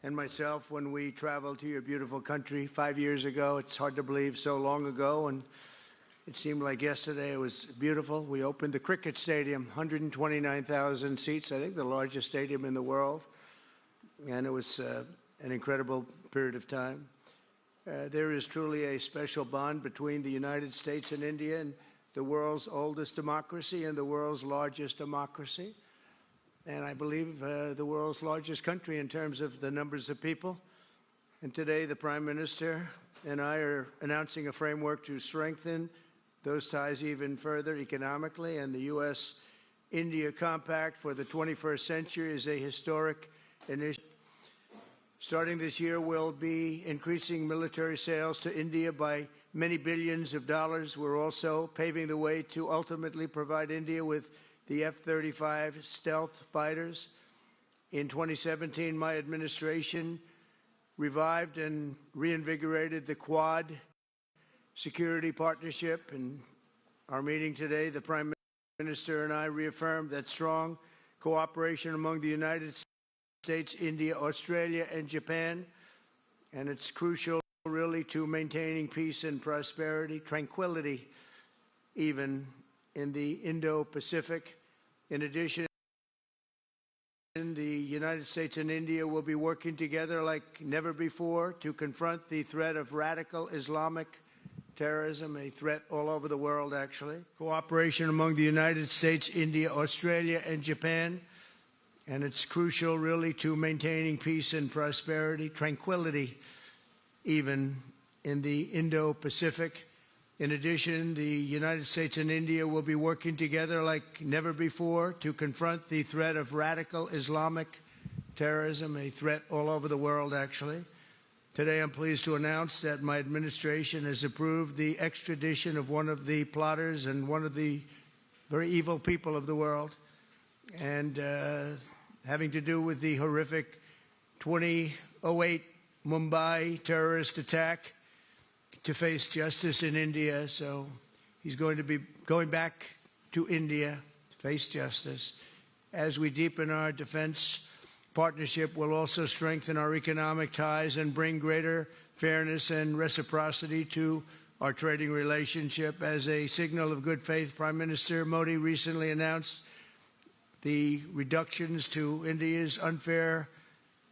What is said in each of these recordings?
and myself when we traveled to your beautiful country 5 years ago. It's hard to believe so long ago, and it seemed like yesterday. It was beautiful. We opened the cricket stadium, 129,000 seats, I think the largest stadium in the world, and it was an incredible period of time. There is truly a special bond between the United States and India, and the world's oldest democracy and the world's largest democracy, and I believe the world's largest country in terms of the numbers of people. And today the Prime Minister and I are announcing a framework to strengthen those ties even further economically, and the U.S.-India Compact for the 21st century is a historic initiative. Starting this year, we'll be increasing military sales to India by many billions of dollars. We're also paving the way to ultimately provide India with the F-35 stealth fighters. In 2017, my administration revived and reinvigorated the Quad security partnership. In our meeting today, the Prime Minister and I reaffirmed that strong cooperation among the United States, India, Australia, and Japan, and it's crucial really to maintaining peace and prosperity, tranquility, even in the Indo-Pacific. In addition, the United States and India will be working together like never before to confront the threat of radical Islamic terrorism, a threat all over the world, actually. Cooperation among the United States, India, Australia, and Japan, and it's crucial really to maintaining peace and prosperity, tranquility, even in the Indo-Pacific. In addition, the United States and India will be working together like never before to confront the threat of radical Islamic terrorism, a threat all over the world, actually. Today, I'm pleased to announce that my administration has approved the extradition of one of the plotters and one of the very evil people of the world, and having to do with the horrific 2008 Mumbai terrorist attack, to face justice in India. So he's going to be going back to India to face justice. As we deepen our defense partnership, we'll also strengthen our economic ties and bring greater fairness and reciprocity to our trading relationship. As a signal of good faith, Prime Minister Modi recently announced the reductions to India's unfair,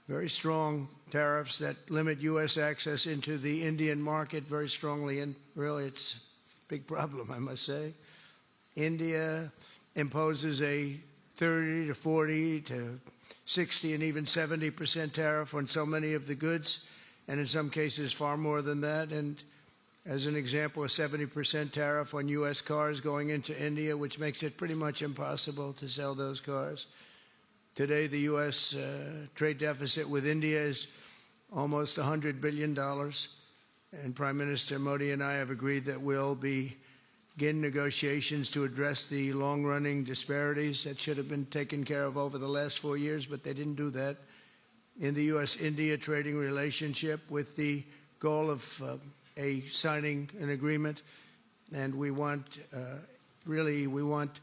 very strong tariffs that limit U.S. access into the Indian market very strongly, and really it's a big problem, I must say. India imposes a 30 to 40 to 60 and even 70% tariff on so many of the goods, and in some cases far more than that. And as an example, a 70% tariff on U.S. cars going into India, which makes it pretty much impossible to sell those cars. Today, the U.S. Trade deficit with India is almost $100 billion, and Prime Minister Modi and I have agreed that we'll begin negotiations to address the long-running disparities that should have been taken care of over the last 4 years, but they didn't do that, in the U.S.-India trading relationship, with the goal of signing an agreement. And we want, we want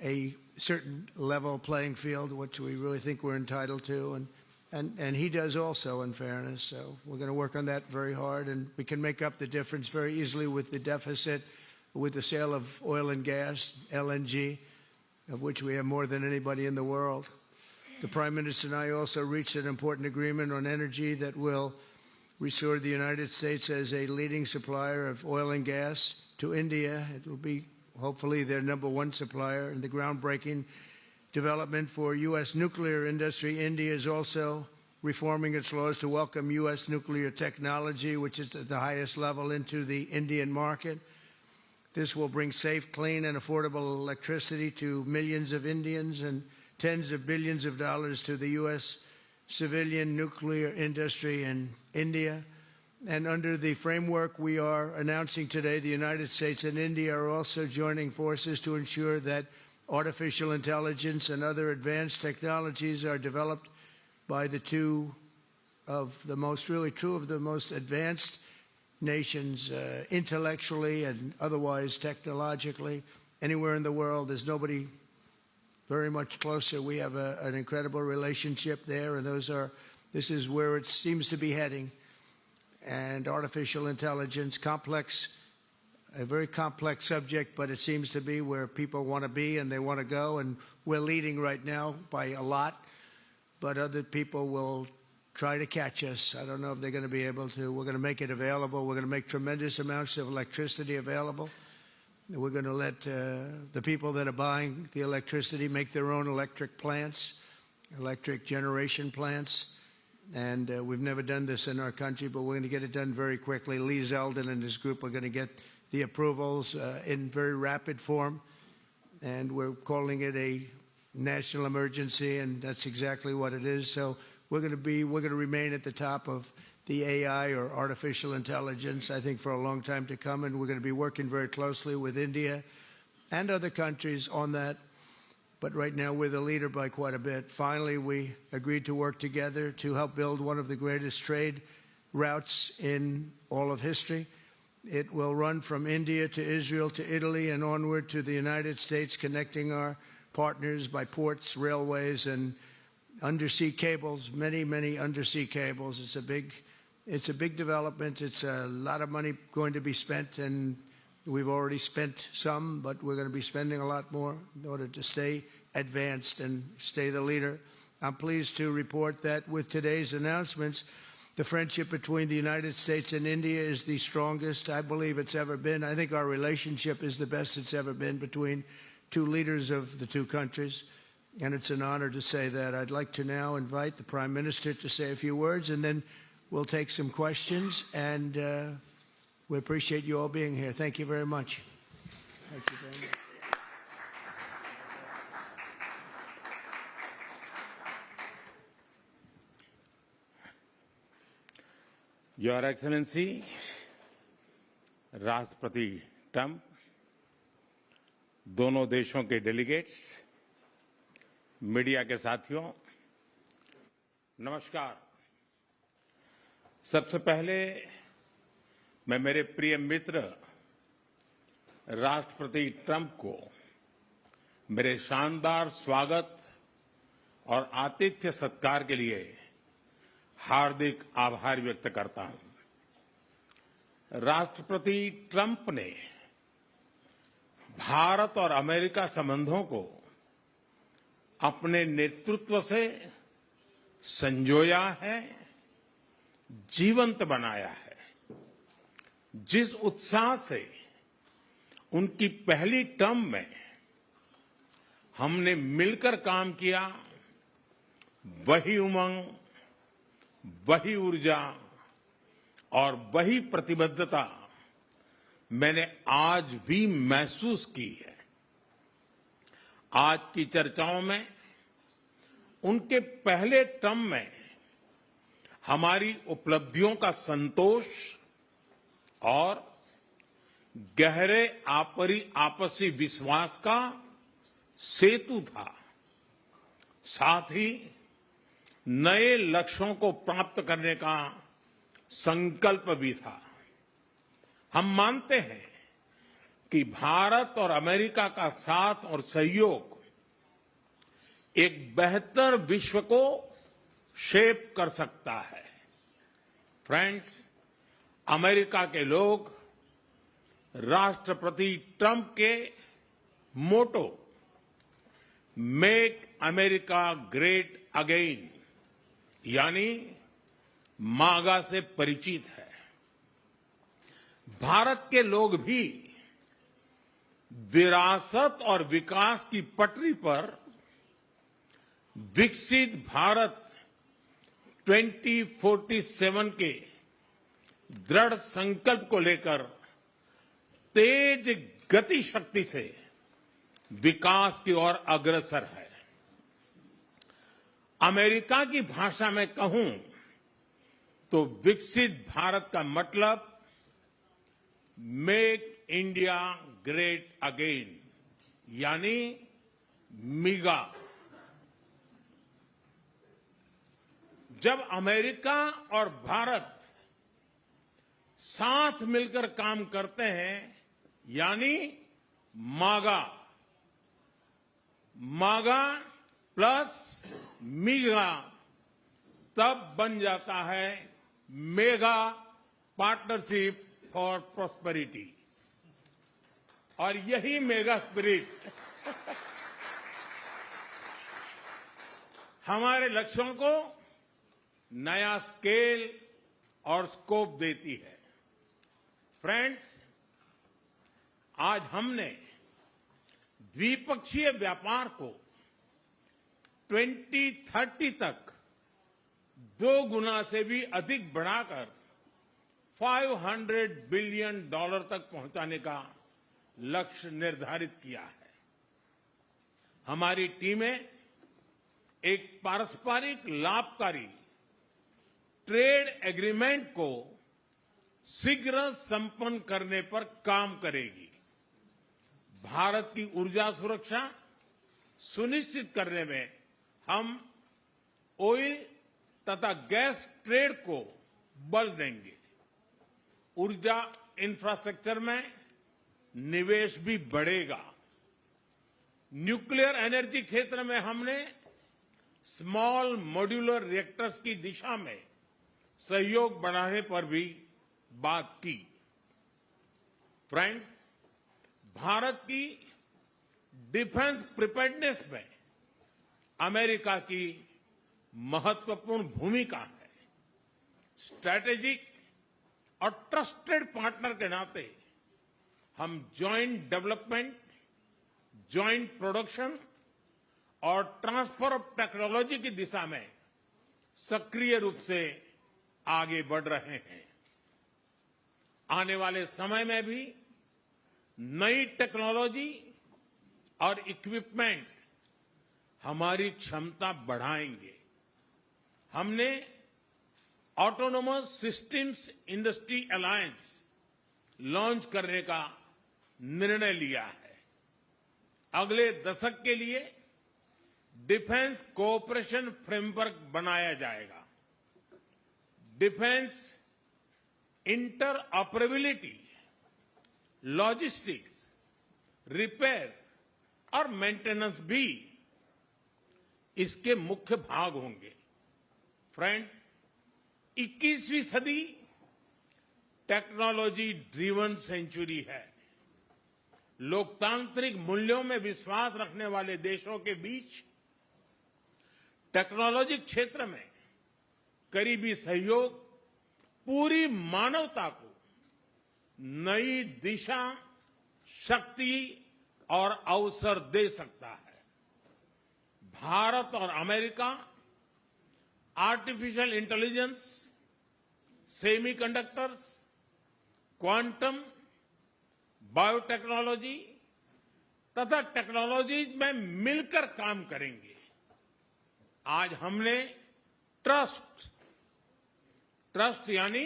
a certain level playing field, which we really think we're entitled to, and he does also, in fairness. So we're going to work on that very hard, and we can make up the difference very easily with the deficit, with the sale of oil and gas, LNG, of which we have more than anybody in the world. The Prime Minister and I also reached an important agreement on energy that will restore the United States as a leading supplier of oil and gas to India. It will be hopefully their #1 supplier. In the groundbreaking development for U.S. nuclear industry, India is also reforming its laws to welcome U.S. nuclear technology, which is at the highest level, into the Indian market. This will bring safe, clean, and affordable electricity to millions of Indians and tens of billions of dollars to the U.S. civilian nuclear industry in India. And under the framework we are announcing today, the United States and India are also joining forces to ensure that artificial intelligence and other advanced technologies are developed by two of the most advanced nations, intellectually and otherwise technologically. Anywhere in the world, there's nobody very much closer. We have an incredible relationship there, and those are This is where it seems to be heading. And artificial intelligence, a very complex subject, but it seems to be where people want to be and they want to go. And we're leading right now by a lot, but other people will try to catch us. I don't know if they're going to be able to. We're going to make it available. We're going to make tremendous amounts of electricity available. We're going to let the people that are buying the electricity make their own electric plants, electric generation plants. And we've never done this in our country, but we're going to get it done very quickly. Lee Zeldin and his group are going to get the approvals in very rapid form. And we're calling it a national emergency, and that's exactly what it is. So we're going to remain at the top of the AI, or artificial intelligence, I think, for a long time to come. And we're going to be working very closely with India and other countries on that. But right now, we're the leader by quite a bit. Finally, we agreed to work together to help build one of the greatest trade routes in all of history. It will run from India to Israel to Italy and onward to the United States, connecting our partners by ports, railways, and undersea cables, many, many undersea cables. It's a big development. It's a lot of money going to be spent, and we've already spent some, but we're going to be spending a lot more in order to stay advanced and stay the leader. I'm pleased to report that with today's announcements, the friendship between the United States and India is the strongest I believe it's ever been. I think our relationship is the best it's ever been between two leaders of the two countries, and it's an honor to say that. I'd like to now invite the Prime Minister to say a few words, and then we'll take some questions, and we appreciate you all being here. Thank you very much. Thank you very much. Your Excellency, राष्ट्रपति Trump, दोनों देशों के delegates, media के साथियों, नमस्कार। सबसे पहले मैं मेरे प्रिय मित्र राष्ट्रपति ट्रंप को मेरे शानदार स्वागत और आतिथ्य सत्कार के लिए हार्दिक आभार व्यक्त करता हूं। राष्ट्रपति ट्रंप ने भारत और अमेरिका संबंधों को अपने नेतृत्व से संजोया है, जीवंत बनाया है। जिस उत्साह से उनकी पहली टर्म में हमने मिलकर काम किया, वही उमंग, वही ऊर्जा और वही प्रतिबद्धता मैंने आज भी महसूस की है। आज की चर्चाओं में उनके पहले टर्म में हमारी उपलब्धियों का संतोष और गहरे आपसी विश्वास का सेतु था। साथ ही नए लक्ष्यों को प्राप्त करने का संकल्प भी था। हम मानते हैं कि भारत और अमेरिका का साथ और सहयोग एक बेहतर विश्व को शेप कर सकता है। फ्रेंड्स, अमेरिका के लोग राष्ट्रपति ट्रंप के मोटो मेक अमेरिका ग्रेट अगेन यानी मागा से परिचित है। भारत के लोग भी विरासत और विकास की पटरी पर विकसित भारत 2047 के दृढ़ संकल्प को लेकर तेज गति शक्ति से विकास की ओर अग्रसर है। अमेरिका की भाषा में कहूं तो विकसित भारत का मतलब मेक इंडिया ग्रेट अगेन यानी मीगा। जब अमेरिका और भारत साथ मिलकर काम करते हैं यानी मागा, मागा प्लस मीगा तब बन जाता है मेगा पार्टनरशिप फॉर प्रॉस्पेरिटी। और यही मेगा स्पिरिट हमारे लक्ष्यों को नया स्केल और स्कोप देती है। फ्रेंड्स, आज हमने द्विपक्षीय व्यापार को 2030 तक 2 गुना से भी अधिक बढ़ाकर $500 बिलियन तक पहुंचाने का लक्ष्य निर्धारित किया है। हमारी टीमें एक पारस्परिक लाभकारी ट्रेड एग्रीमेंट को शीघ्र संपन्न करने पर काम करेगी। भारत की ऊर्जा सुरक्षा सुनिश्चित करने में हम ऑयल तथा गैस ट्रेड को बल देंगे। ऊर्जा इंफ्रास्ट्रक्चर में निवेश भी बढ़ेगा। न्यूक्लियर एनर्जी क्षेत्र में हमने स्मॉल मॉड्यूलर रिएक्टर्स की दिशा में सहयोग बढ़ाने पर भी बात की। फ्रेंड्स, भारत की डिफेंस प्रिपेयर्डनेस में अमेरिका की महत्वपूर्ण भूमिका है। स्ट्रैटेजिक और ट्रस्टेड पार्टनर के नाते हम जॉइंट डेवलपमेंट, जॉइंट प्रोडक्शन और ट्रांसफर ऑफ टेक्नोलॉजी की दिशा में सक्रिय रूप से आगे बढ़ रहे हैं। आने वाले समय में भी नई टेक्नोलॉजी और इक्विपमेंट हमारी क्षमता बढ़ाएंगे। हमने autonomous systems industry alliance launch करने का निर्णय लिया है। अगले दशक के लिए डिफेंस कोऑपरेशन फ्रेमवर्क बनाया जाएगा। डिफेंस इंटरऑपरेबिलिटी, लॉजिस्टिक्स, रिपेयर और मेंटेनेंस भी इसके मुख्य भाग होंगे। फ्रेंड्स, 21वीं सदी टेक्नोलॉजी ड्रिवन सेंचुरी है। लोकतांत्रिक मूल्यों में विश्वास रखने वाले देशों के बीच टेक्नोलॉजी क्षेत्र में करीबी सहयोग पूरी मानवता को नई दिशा, शक्ति और अवसर दे सकता है। भारत और America artificial intelligence, semiconductors, quantum, biotechnology तथा टेक्नोलॉजीज में मिलकर काम करेंगे। आज हमने ट्रस्ट यानी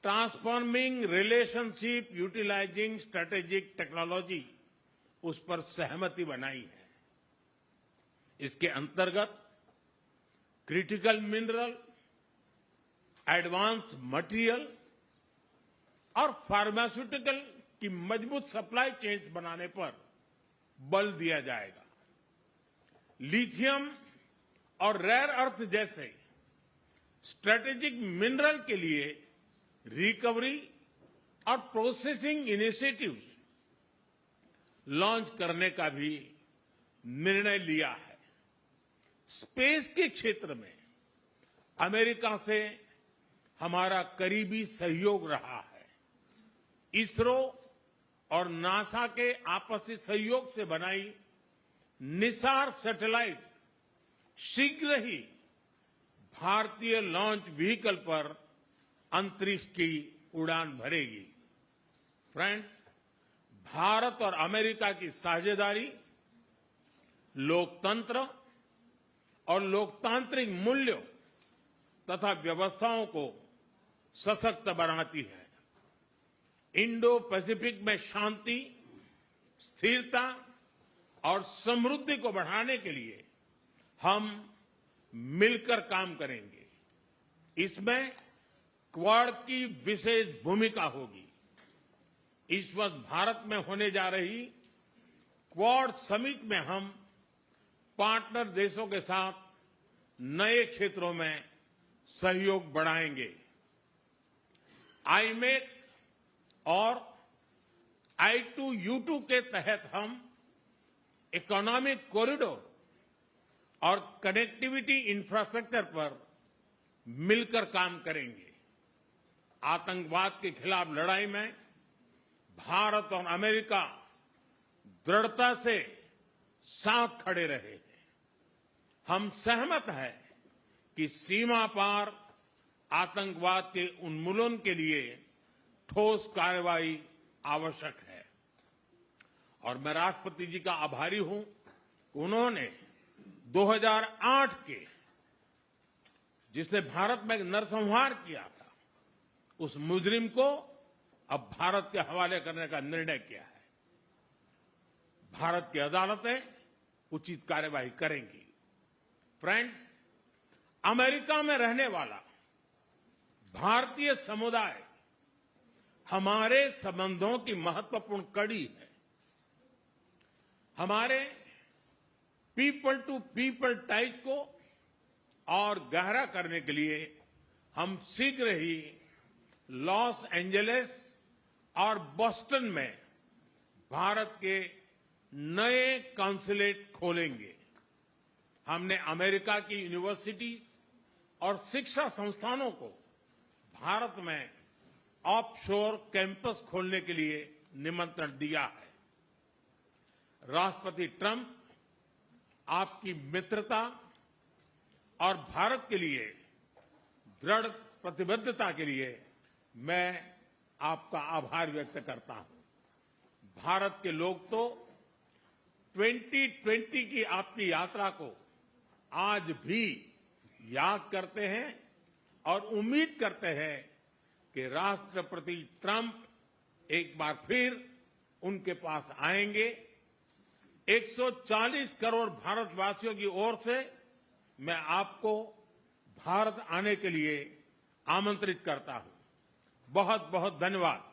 transforming relationship utilising strategic technology, उस पर सहमति बनाई है। इसके अंतर्गत क्रिटिकल मिनरल, एडवांस मटेरियल और फार्मास्यूटिकल की मजबूत सप्लाई चेन्स बनाने पर बल दिया जाएगा। लिथियम और रेयर अर्थ जैसे स्ट्रेटेजिक मिनरल के लिए रिकवरी और प्रोसेसिंग इनिशिएटिव्स लॉन्च करने का भी निर्णय लिया है। स्पेस के क्षेत्र में अमेरिका से हमारा करीबी सहयोग रहा है। इसरो और नासा के आपसी सहयोग से बनाई निसार सैटेलाइट शीघ्र ही भारतीय लॉन्च व्हीकल पर अंतरिक्ष की उड़ान भरेगी। फ्रेंड्स, भारत और अमेरिका की साझेदारी लोकतंत्र और लोकतांत्रिक मूल्यों तथा व्यवस्थाओं को सशक्त बनाती है। इंडो पैसिफिक में शांति, स्थिरता और समृद्धि को बढ़ाने के लिए हम मिलकर काम करेंगे। इसमें क्वाड की विशेष भूमिका होगी। इस वक्त भारत में होने जा रही क्वाड समिट में हम पार्टनर देशों के साथ नए क्षेत्रों में सहयोग बढ़ाएंगे। आईमेक और I2U2 के तहत हम इकोनॉमिक कॉरिडोर और कनेक्टिविटी इंफ्रास्ट्रक्चर पर मिलकर काम करेंगे। आतंकवाद के खिलाफ लड़ाई में भारत और अमेरिका दृढ़ता से साथ खड़े रहे हैं। हम सहमत हैं कि सीमा पार आतंकवाद के उन्मूलन के लिए ठोस कार्रवाई आवश्यक है और मैं राष्ट्रपति जी का आभारी हूं कि उन्होंने 2008 के जिसने भारत में नरसंहार किया था उस मुजरिम को अब भारत के हवाले करने का निर्णय किया है। भारत की अदालतें उचित कार्यवाही करेंगी। फ्रेंड्स, अमेरिका में रहने वाला भारतीय समुदाय हमारे संबंधों की महत्वपूर्ण कड़ी है। हमारे पीपल टू पीपल टाइज को और गहरा करने के लिए हम शीघ्र ही लॉस एंजलिस और बोस्टन में भारत के नए कॉन्सुलेट खोलेंगे। हमने अमेरिका की यूनिवर्सिटी और शिक्षा संस्थानों को भारत में ऑफशोर कैंपस खोलने के लिए निमंत्रण दिया है। राष्ट्रपति ट्रंप आपकी मित्रता और भारत के लिए दृढ़ प्रतिबद्धता के लिए मैं आपका आभार व्यक्त करता हूं। भारत के लोग तो 2020 की आपकी यात्रा को आज भी याद करते हैं और उम्मीद करते हैं कि राष्ट्रपति ट्रंप एक बार फिर उनके पास आएंगे। 140 करोड़ भारतवासियों की ओर से मैं आपको भारत आने के लिए आमंत्रित करता हूं। बहुत बहुत धन्यवाद।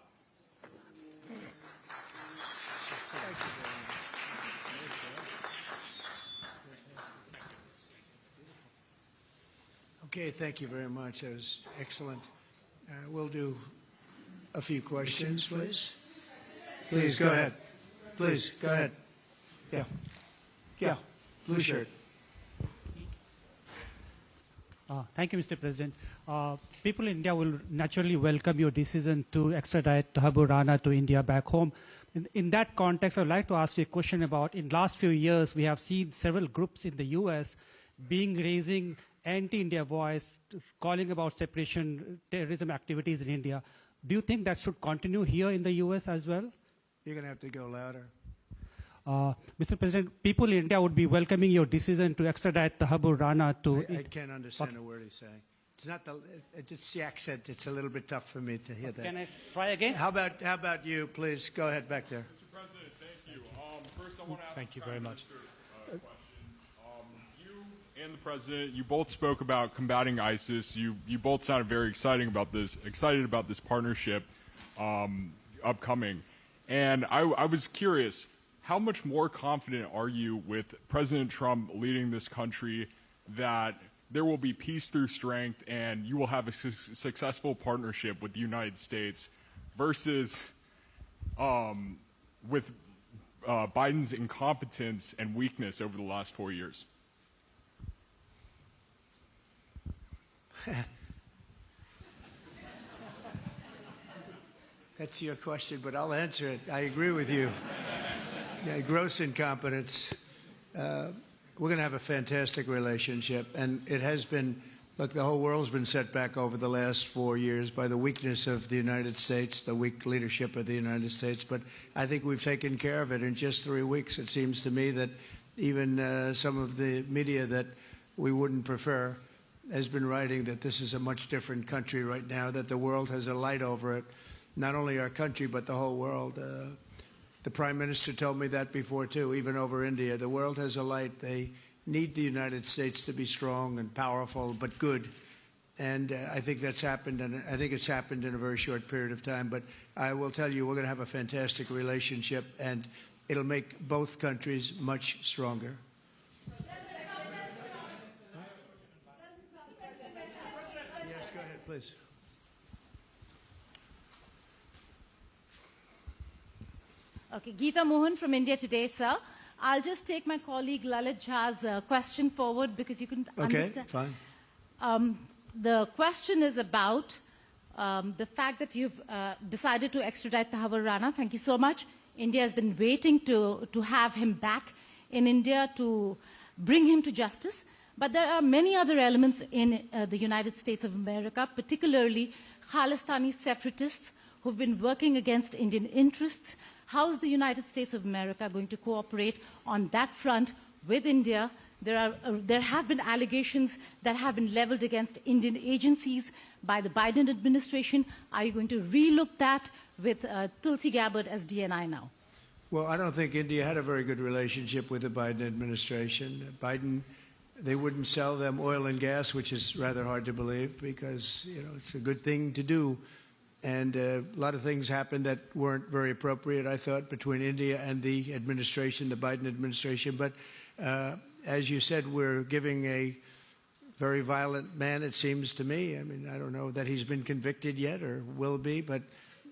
Okay, thank you very much. That was excellent. We'll do a few questions, please. Please, go ahead. Please, go ahead. Yeah. Yeah, blue shirt. Thank you, Mr. President. People in India will naturally welcome your decision to extradite Gabard Rana to India back home. In that context, I would like to ask you a question about, in last few years, we have seen several groups in the U.S. raising anti-India voice, calling about separation, terrorism activities in India. Do you think that should continue here in the U.S. as well? You're going to have to go louder. Mr. President, people in India would be welcoming your decision to extradite Gabard Rana to... I can't understand a word he's saying. It's not it's the accent. It's a little bit tough for me to hear that. Can I try again? How about you, please? Go ahead back there. Mr. President, thank you. First, I want to ask Thank you very much. question. You and the President, you both spoke about combating ISIS. You both sounded very excited about this partnership upcoming. And I was curious, how much more confident are you with President Trump leading this country that there will be peace through strength and you will have a successful partnership with the United States versus with Biden's incompetence and weakness over the last 4 years? That's your question, but I'll answer it. I agree with you. Yeah, gross incompetence. We're going to have a fantastic relationship, and it has been, look, the whole world's been set back over the last 4 years by the weakness of the United States, the weak leadership of the United States, but I think we've taken care of it in just 3 weeks. It seems to me that even some of the media that we wouldn't prefer has been writing that this is a much different country right now, that the world has a light over it, not only our country, but the whole world. The Prime Minister told me that before, too, even over India. The world has a light. They need the United States to be strong and powerful, but good. And I think that's happened, and I think it's happened in a very short period of time. But I will tell you, we're going to have a fantastic relationship, and it'll make both countries much stronger. please. Okay, Geeta Mohan from India Today, sir. I'll just take my colleague Lalit Jha's question forward because you can understand. Okay, fine. The question is about the fact that you've decided to extradite Thakur Rana. Thank you so much. India has been waiting to have him back in India to bring him to justice. But there are many other elements in the United States of America, particularly Khalistani separatists who've been working against Indian interests. How is the United States of America going to cooperate on that front with India? There have been allegations that have been leveled against Indian agencies by the Biden administration. Are you going to relook that with Tulsi Gabard as DNI now? Well, I don't think India had a very good relationship with the Biden administration. Biden, they wouldn't sell them oil and gas, which is rather hard to believe because, you know, it's a good thing to do. And a lot of things happened that weren't very appropriate, I thought, between India and the administration, the Biden administration. But as you said, we're giving a very violent man, it seems to me. I mean, I don't know that he's been convicted yet or will be, but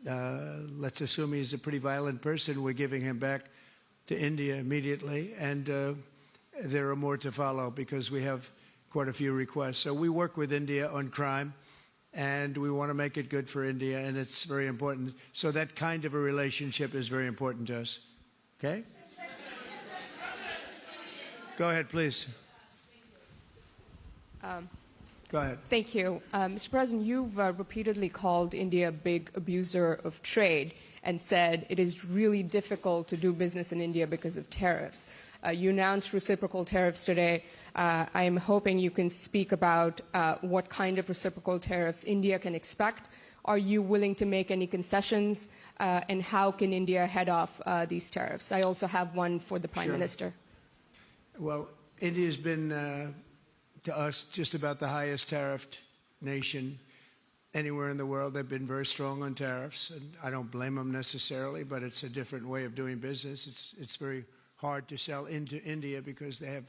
let's assume he's a pretty violent person. We're giving him back to India immediately. And there are more to follow because we have quite a few requests. So we work with India on crime. And we want to make it good for India, and it's very important. So that kind of a relationship is very important to us. Okay? Go ahead, please. Go ahead. Thank you. Mr. President, you've repeatedly called India a big abuser of trade and said it is really difficult to do business in India because of tariffs. You announced reciprocal tariffs today. I am hoping you can speak about what kind of reciprocal tariffs India can expect. Are you willing to make any concessions? And how can India head off these tariffs? I also have one for the Prime Minister. Well, India's been, to us, just about the highest tariffed nation anywhere in the world. They've been very strong on tariffs, and I don't blame them necessarily, but it's a different way of doing business. It's very hard to sell into India because they have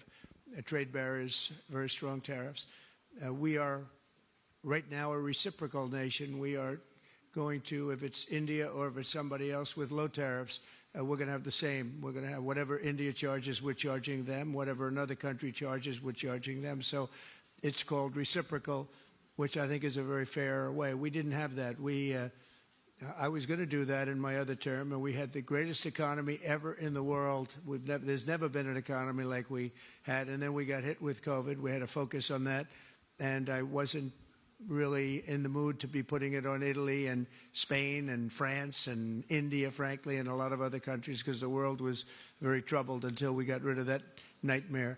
trade barriers, very strong tariffs. We are right now a reciprocal nation. We are going to, if it's India or if it's somebody else with low tariffs, we're going to have the same. We're going to have whatever India charges, we're charging them. Whatever another country charges, we're charging them. So it's called reciprocal, which I think is a very fair way. We didn't have that. I was going to do that in my other term, and we had the greatest economy ever in the world. There's never been an economy like we had, and then we got hit with COVID. We had to focus on that, and I wasn't really in the mood to be putting it on Italy and Spain and France and India, frankly, and a lot of other countries because the world was very troubled until we got rid of that nightmare.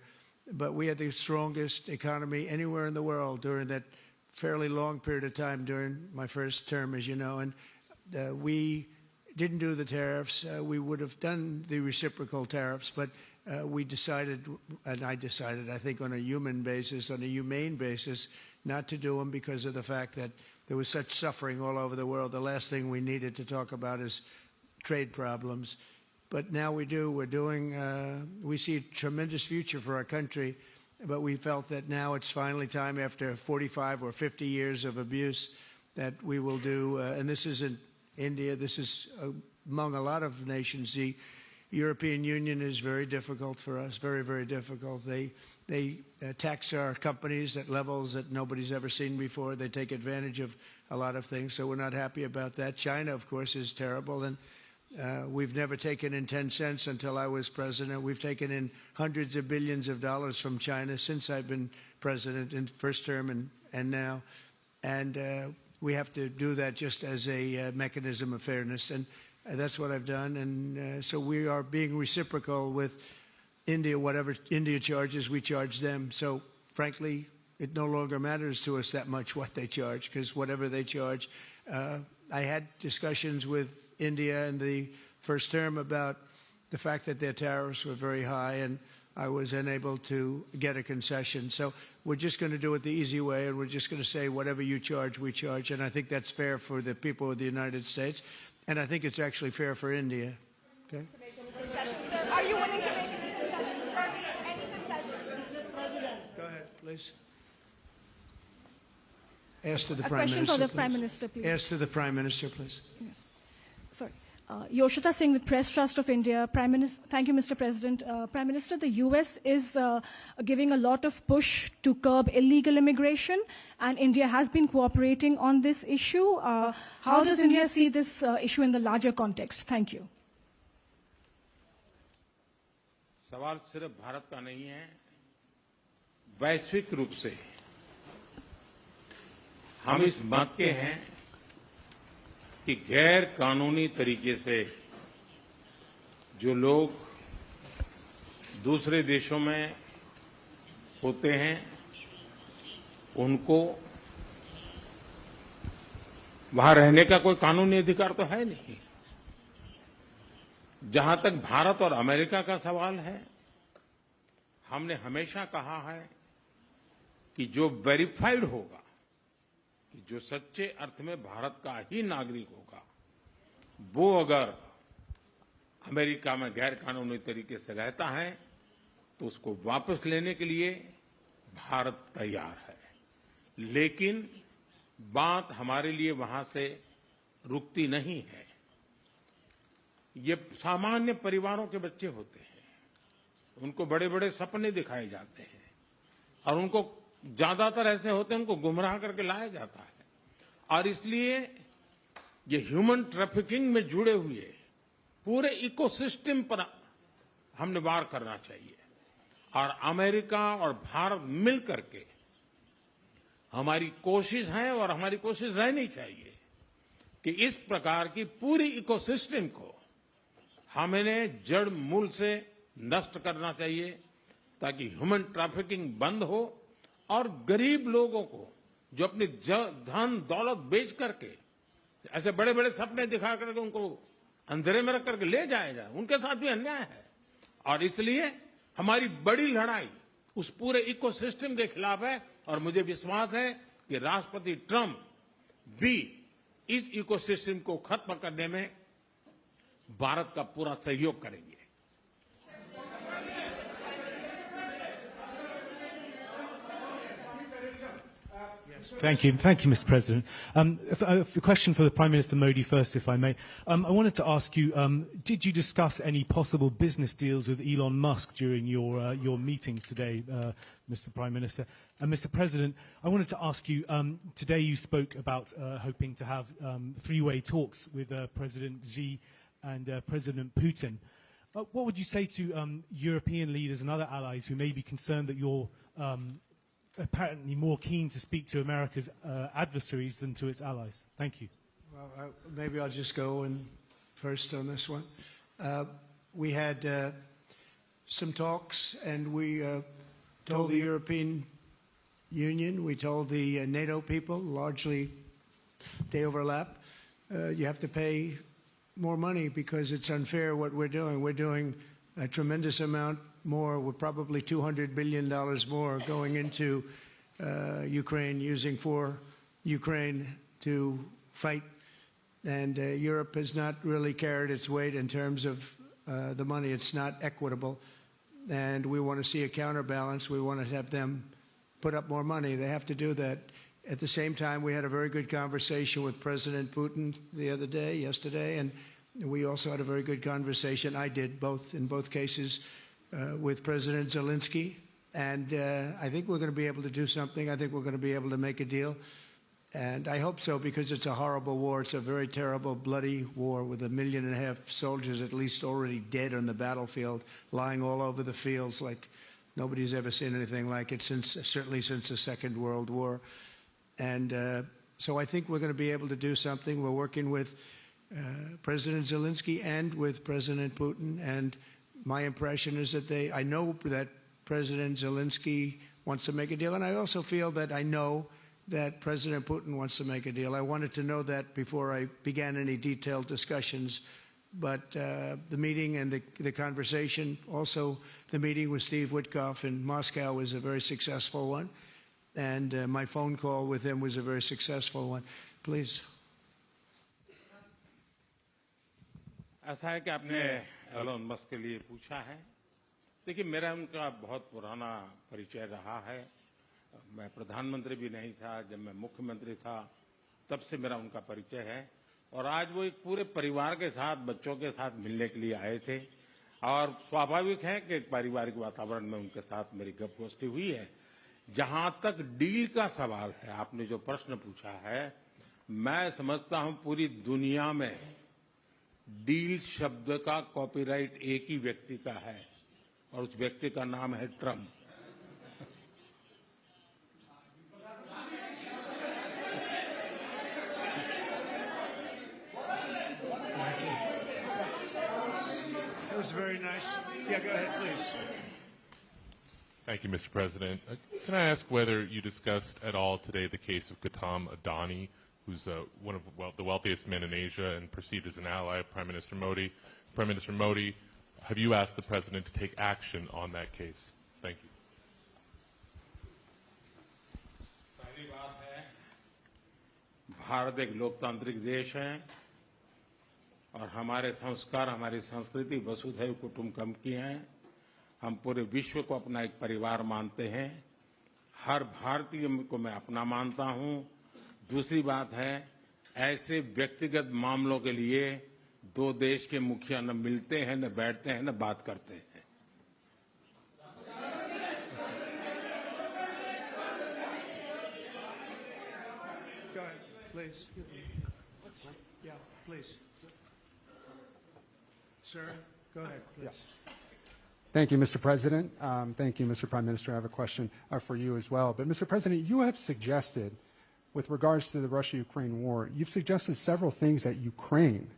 But we had the strongest economy anywhere in the world during that fairly long period of time during my first term, as you know, and we didn't do the tariffs. We would have done the reciprocal tariffs, but we decided, and I decided, I think on a human basis, on a humane basis, not to do them because of the fact that there was such suffering all over the world. The last thing we needed to talk about is trade problems. But now we do. We're doing, we see a tremendous future for our country, but we felt that now it's finally time after 45 or 50 years of abuse that we will do, and this isn't India, this is among a lot of nations. The European Union is very difficult for us, very, very difficult. They tax our companies at levels that nobody's ever seen before. They take advantage of a lot of things, so we're not happy about that. China, of course, is terrible, and we've never taken in 10 cents until I was president. We've taken in hundreds of billions of dollars from China since I've been president in first term and now. And we have to do that just as a mechanism of fairness. And that's what I've done. And so we are being reciprocal with India. Whatever India charges, we charge them. So frankly, it no longer matters to us that much what they charge, because whatever they charge, I had discussions with India in the first term about the fact that their tariffs were very high, and I was unable to get a concession. So we're just going to do it the easy way, and we're just going to say whatever you charge, we charge. And I think that's fair for the people of the United States, and I think it's actually fair for India. Okay? Are you willing to make any concessions, sir? Any concessions? Go ahead, please. Ask to the A Prime question Minister, for the please. Prime Minister, please. Ask to the Prime Minister, please. Yes. Sorry. Yoshita Singh with Press Trust of India. Prime Minister, thank you, Mr. President. Prime Minister, the US is giving a lot of push to curb illegal immigration, and India has been cooperating on this issue. How does India see this issue in the larger context? Thank you. सवाल सिर्फ भारत का नहीं है, वैश्विक रूप से हम इस मत के हैं कि गैर कानूनी तरीके से जो लोग दूसरे देशों में होते हैं उनको वहां रहने का कोई कानूनी अधिकार तो है नहीं। जहां तक भारत और अमेरिका का सवाल है, हमने हमेशा कहा है कि जो वेरीफाइड होगा, कि जो सच्चे अर्थ में भारत का ही नागरिक होगा, वो अगर अमेरिका में गैर कानूनी तरीके से रहता है तो उसको वापस लेने के लिए भारत तैयार है। लेकिन बात हमारे लिए वहां से रुकती नहीं है। ये सामान्य परिवारों के बच्चे होते हैं, उनको बड़े बड़े सपने दिखाए जाते हैं और उनको ज्यादातर ऐसे होते हैं उनको गुमराह करके लाया जाता है, और इसलिए ये ह्यूमन ट्रैफिकिंग में जुड़े हुए पूरे इकोसिस्टम पर हमने वार करना चाहिए। और अमेरिका और भारत मिल करके हमारी कोशिश है और हमारी कोशिश रहनी चाहिए कि इस प्रकार की पूरी इकोसिस्टम को हमें जड़ मूल से नष्ट करना चाहिए, ताकि ह्यूमन ट्रैफिकिंग बंद हो और गरीब लोगों को जो अपनी धन दौलत बेच करके ऐसे बड़े बड़े सपने दिखा करके उनको अंधेरे में रख करके ले जाया जाए, उनके साथ भी अन्याय है। और इसलिए हमारी बड़ी लड़ाई उस पूरे इकोसिस्टम के खिलाफ है, और मुझे विश्वास है कि राष्ट्रपति ट्रंप भी इस इकोसिस्टम को खत्म करने में भारत का पूरा सहयोग करेंगे। Thank you, Mr. President. A question for the Prime Minister Modi first, if I may. I wanted to ask you, did you discuss any possible business deals with Elon Musk during your meetings today, Mr. Prime Minister? And Mr. President, I wanted to ask you, today you spoke about hoping to have three-way talks with President Xi and President Putin. What would you say to European leaders and other allies who may be concerned that you're apparently more keen to speak to America's adversaries than to its allies? Thank you. Well, maybe I'll just go in first on this one. We had some talks, and we told the European Union, we told the NATO people, largely they overlap, you have to pay more money because it's unfair what we're doing. We're doing a tremendous amount more. We're probably $200 billion more going into Ukraine, using for Ukraine to fight. And Europe has not really carried its weight in terms of the money. It's not equitable. And we want to see a counterbalance. We want to have them put up more money. They have to do that. At the same time, we had a very good conversation with President Putin yesterday, and we also had a very good conversation. I did in both cases, with President Zelensky. And I think we're going to be able to do something. I think we're going to be able to make a deal. And I hope so, because it's a horrible war. It's a very terrible, bloody war with 1.5 million soldiers at least already dead on the battlefield, lying all over the fields like nobody's ever seen anything like it, certainly since the Second World War. And so I think we're going to be able to do something. We're working with President Zelensky and with President Putin. And my impression is that I know that President Zelensky wants to make a deal. And I also feel that I know that President Putin wants to make a deal. I wanted to know that before I began any detailed discussions. But the meeting and the conversation, also the meeting with Steve Witkoff in Moscow, was a very successful one. And my phone call with him was a very successful one. Please. ऐसा है कि आपने Elon Musk के लिए पूछा है। देखिए, मेरा उनका बहुत पुराना परिचय रहा है। मैं प्रधानमंत्री भी नहीं था, जब मैं मुख्यमंत्री था तब से मेरा उनका परिचय है। और आज वो एक पूरे परिवार के साथ, बच्चों के साथ मिलने के लिए आए थे और स्वाभाविक है कि एक पारिवारिक वातावरण में उनके साथ मेरी गपगोष्ठी हुई है। जहां तक डील का सवाल है, आपने जो प्रश्न पूछा है, मैं समझता हूं पूरी दुनिया में डील शब्द का कॉपीराइट एक ही व्यक्ति का है और उस व्यक्ति का नाम है Trump. That was very nice. Yeah, go ahead, please. Thank you, Mr. President. Can I ask whether you discussed at all today the case of Gautam Adani, who's one of the wealthiest men in Asia and perceived as an ally of Prime Minister Modi? Prime Minister Modi, have you asked the President to take action on that case? Thank you. पहली बात है, भारत एक लोकतांत्रिक देश है और हमारे संस्कार, हमारी संस्कृति वसुधैव कुटुंबकम की है। हम पूरे विश्व को अपना एक परिवार मानते हैं। हर भारतीय को मैं अपना मानता हूं। दूसरी बात है, ऐसे व्यक्तिगत मामलों के लिए दो देश के मुखिया न मिलते हैं, न बैठते हैं, न बात करते हैं। Go ahead, please. Yeah, please. Sir, go ahead, please. Thank you, Mr. President. Thank you, Mr. Prime Minister. I have a question for you as well. But, Mr. President, you have suggested, with regards to the Russia-Ukraine war, you've suggested several things that Ukraine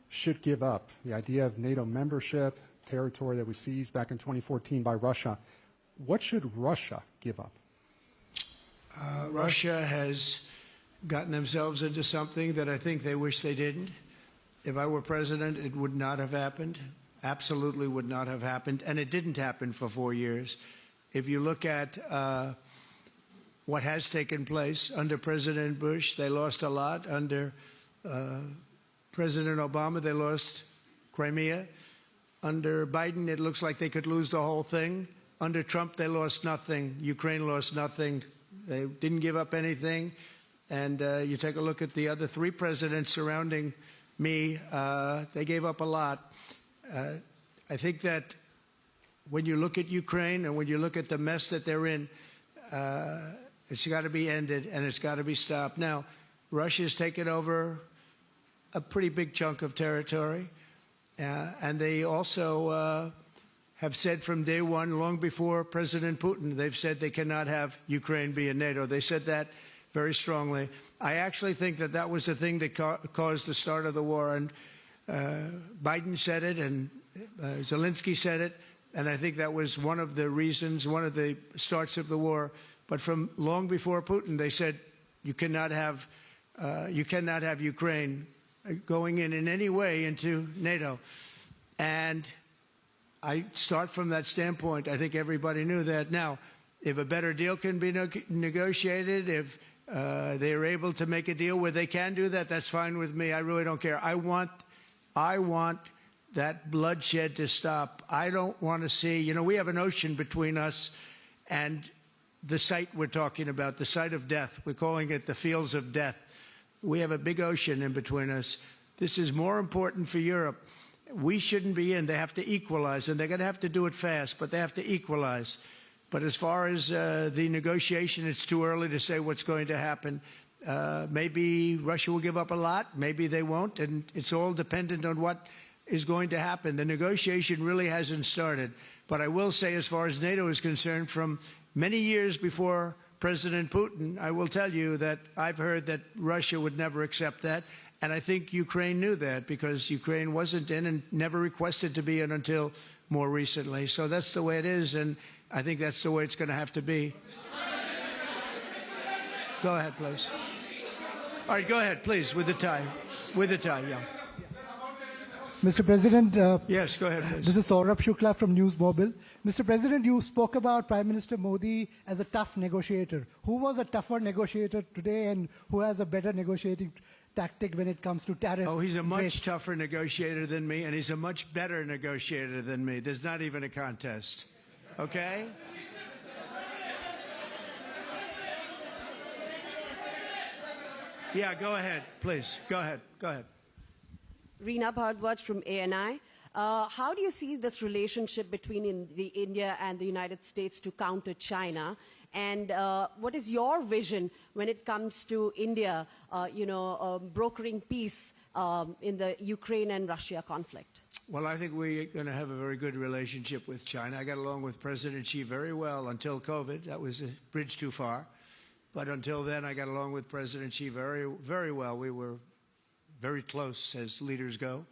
should give up. The idea of NATO membership, territory that was seized back in 2014 by Russia. What should Russia give up? Russia has gotten themselves into something that I think they wish they didn't. If I were president, it would not have happened. Absolutely would not have happened. And it didn't happen for 4 years. If you look at what has taken place under President Bush, they lost a lot. Under President Obama, they lost Crimea. Under Biden, it looks like they could lose the whole thing. Under Trump, they lost nothing. Ukraine lost nothing. They didn't give up anything. And you take a look at the other three presidents surrounding me, they gave up a lot. I think that when you look at Ukraine and when you look at the mess that they're in, it's got to be ended and it's got to be stopped. Now, Russia's taken over a pretty big chunk of territory, and they also have said from day one, long before President Putin, they've said they cannot have Ukraine be in NATO. They said that very strongly. I actually think that that was the thing that caused the start of the war, and Biden said it, and Zelensky said it, and I think that was one of the reasons, one of the starts of the war. But from long before Putin, they said you cannot have Ukraine going in any way into NATO. And I start from that standpoint. I think everybody knew that. Now, if a better deal can be negotiated, if they are able to make a deal where they can do that, that's fine with me. I really don't care. I want that bloodshed to stop. I don't want to see, we have an ocean between us and the site we're talking about, the site of death. We're calling it the fields of death. We have a big ocean in between us. This is more important for Europe. We shouldn't be in. They have to equalize, and they're going to have to do it fast, but they have to equalize. But as far as the negotiation, it's too early to say what's going to happen. Maybe Russia will give up a lot. Maybe they won't. And it's all dependent on what is going to happen. The negotiation really hasn't started. But I will say, as far as NATO is concerned, from many years before President Putin, I will tell you that I've heard that Russia would never accept that. And I think Ukraine knew that, because Ukraine wasn't in and never requested to be in until more recently. So that's the way it is. And I think that's the way it's going to have to be. Go ahead, please. All right, go ahead, please, with the tie. With the tie, yeah. Mr. President. Yes, go ahead, please. This is Saurabh Shukla from News Mobile. Mr. President, you spoke about Prime Minister Modi as a tough negotiator. Who was a tougher negotiator today, and who has a better negotiating tactic when it comes to tariffs? Oh, he's a much tougher negotiator than me, and he's a much better negotiator than me. There's not even a contest. Okay? Yeah, go ahead, please. Go ahead. Go ahead. Reena Bhardwaj from ANI. How do you see this relationship between India and the United States to counter China? And what is your vision when it comes to India, brokering peace in the Ukraine and Russia conflict? Well, I think we're going to have a very good relationship with China. I got along with President Xi very well until COVID. That was a bridge too far. But until then, I got along with President Xi very, very well. We were very close as leaders go.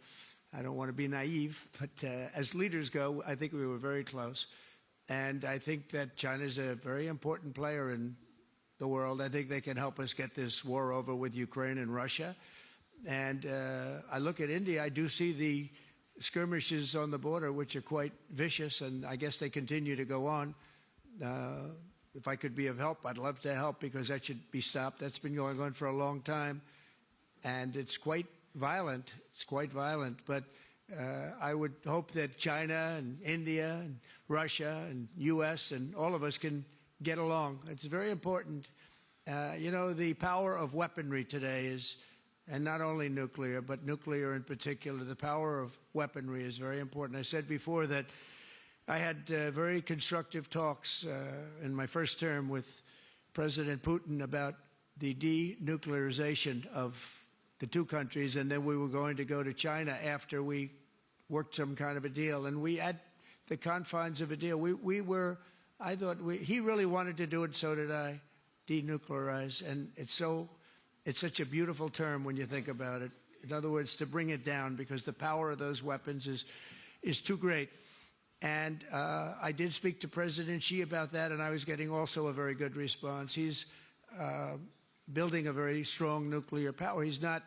I don't want to be naive, but as leaders go, I think we were very close. And I think that China is a very important player in the world. I think they can help us get this war over with Ukraine and Russia. And I look at India, I do see the skirmishes on the border, which are quite vicious, and I guess they continue to go on. If I could be of help, I'd love to help, because that should be stopped. That's been going on for a long time, and it's quite violent. It's quite violent, but I would hope that China and India and Russia and U.S. and all of us can get along. It's very important. The power of weaponry today is, and not only nuclear, but nuclear in particular, the power of weaponry is very important. I said before that I had very constructive talks in my first term with President Putin about the denuclearization of the two countries, and then we were going to go to China after we worked some kind of a deal. And we, at the confines of a deal, I thought he really wanted to do it, so did I, denuclearize. And it's such a beautiful term when you think about it. In other words, to bring it down, because the power of those weapons is too great. And I did speak to President Xi about that, and I was getting also a very good response. He's building a very strong nuclear power. He's not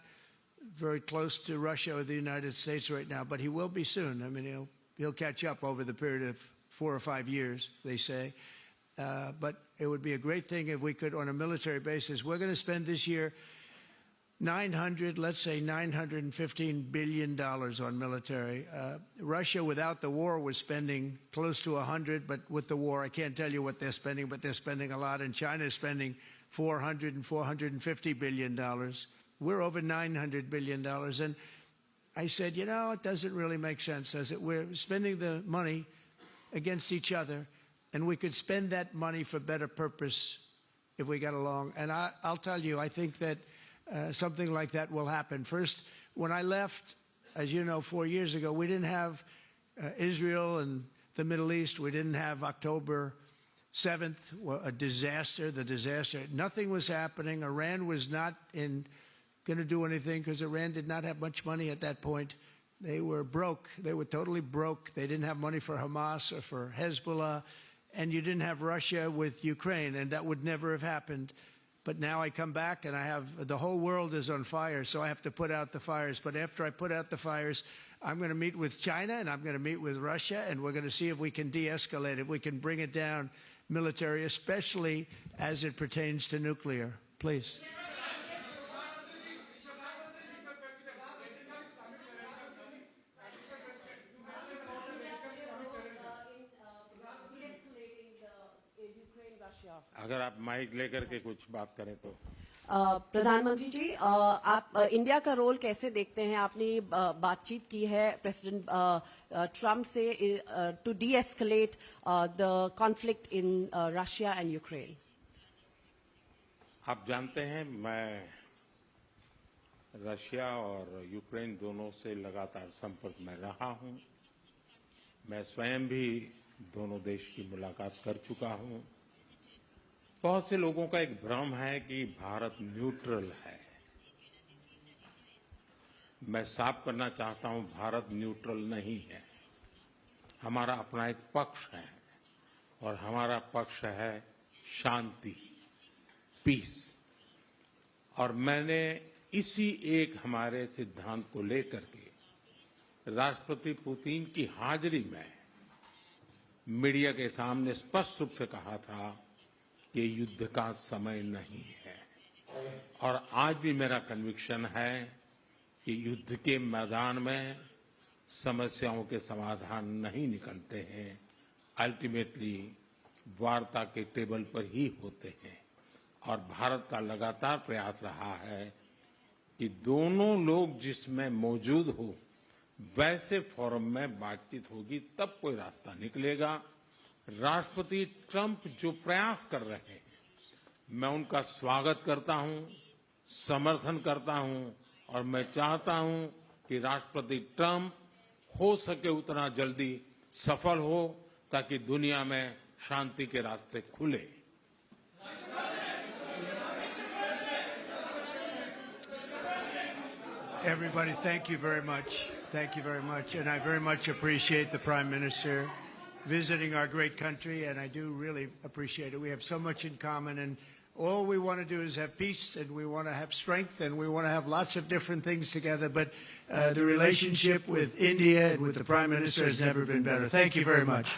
very close to Russia or the United States right now, but he will be soon. I mean, he'll catch up over the period of 4 or 5 years, they say. But it would be a great thing if we could, on a military basis. We're going to spend this year $915 billion on military. Russia, without the war, was spending close to 100, but with the war, I can't tell you what they're spending, but they're spending a lot. And China is spending $400 and $450 billion. We're over $900 billion. And I said, it doesn't really make sense, does it? We're spending the money against each other, and we could spend that money for better purpose if we got along. And I'll tell you, I think that something like that will happen. First, when I left, as you know, 4 years ago, we didn't have Israel and the Middle East. We didn't have October 7th, a disaster, the disaster. Nothing was happening. Iran was not going to do anything, because Iran did not have much money at that point. They were broke. They were totally broke. They didn't have money for Hamas or for Hezbollah. And you didn't have Russia with Ukraine, and that would never have happened. But now I come back, and the whole world is on fire, so I have to put out the fires. But after I put out the fires, I'm going to meet with China, and I'm going to meet with Russia, and we're going to see if we can de-escalate, if we can bring it down military, especially as it pertains to nuclear. Please. अगर आप mic लेकर के कुछ बात करें तो प्रधानमंत्री जी, आप इंडिया का रोल कैसे देखते हैं? आपने बातचीत की है प्रेसिडेंट ट्रम्प से to de-escalate the conflict in Russia and Ukraine. आप जानते हैं, मैं रशिया और यूक्रेन दोनों से लगातार संपर्क में रहा हूं। मैं स्वयं भी दोनों देश की मुलाकात कर चुका हूं। बहुत से लोगों का एक भ्रम है कि भारत न्यूट्रल है। मैं साफ करना चाहता हूं, भारत न्यूट्रल नहीं है। हमारा अपना एक पक्ष है, और हमारा पक्ष है शांति, पीस। और मैंने इसी एक हमारे सिद्धांत को लेकर के राष्ट्रपति पुतिन की हाजिरी में मीडिया के सामने स्पष्ट रूप से कहा था कि युद्ध का समय नहीं है। और आज भी मेरा कन्विक्शन है कि युद्ध के मैदान में समस्याओं के समाधान नहीं निकलते हैं, अल्टीमेटली वार्ता के टेबल पर ही होते हैं। और भारत का लगातार प्रयास रहा है कि दोनों लोग जिसमें मौजूद हो वैसे फोरम में बातचीत होगी, तब कोई रास्ता निकलेगा। राष्ट्रपति ट्रंप जो प्रयास कर रहे हैं, मैं उनका स्वागत करता हूं, समर्थन करता हूं, और मैं चाहता हूं कि राष्ट्रपति ट्रंप हो सके उतना जल्दी सफल हो, ताकि दुनिया में शांति के रास्ते खुले। Everybody, thank you very much. Thank you very much. And I very much appreciate the Prime Minister visiting our great country, and I do really appreciate it. We have so much in common, and all we want to do is have peace, and we want to have strength, and we want to have lots of different things together. But the relationship with India and with the Prime Minister has never been better. Thank you very much.